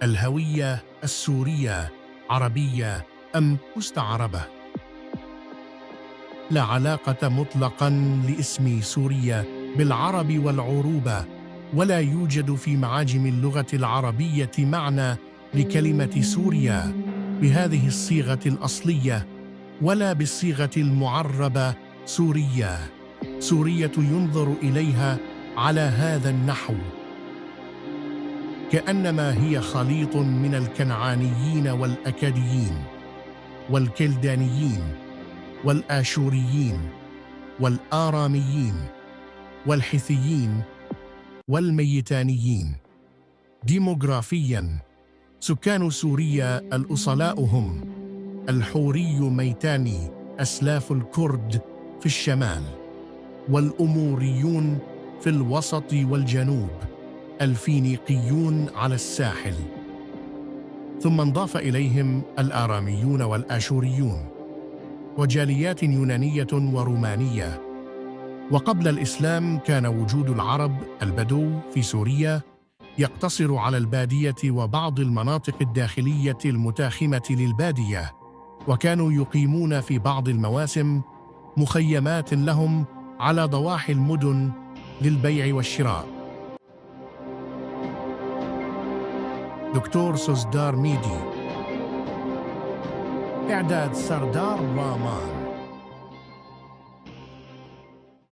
الهوية السورية عربية أم مستعربة؟ لا علاقة مطلقاً لاسم سوريا بالعرب والعروبة، ولا يوجد في معاجم اللغة العربية معنى لكلمة سوريا بهذه الصيغة الأصلية، ولا بالصيغة المعربة سوريا. سورية ينظر إليها على هذا النحو: كأنما هي خليط من الكنعانيين والأكاديين والكلدانيين والآشوريين والآراميين والحثيين والميتانيين. ديموغرافياً، سكان سوريا الأصلاء هم الحوري ميتاني أسلاف الكرد في الشمال، والأموريون في الوسط والجنوب، الفينيقيون على الساحل، ثم انضاف إليهم الآراميون والآشوريون، وجاليات يونانية ورومانية. وقبل الإسلام كان وجود العرب البدو في سوريا يقتصر على البادية وبعض المناطق الداخلية المتاخمة للبادية، وكانوا يقيمون في بعض المواسم مخيمات لهم على ضواحي المدن للبيع والشراء. دكتور سوزدار ميدي. إعداد سردار رامان.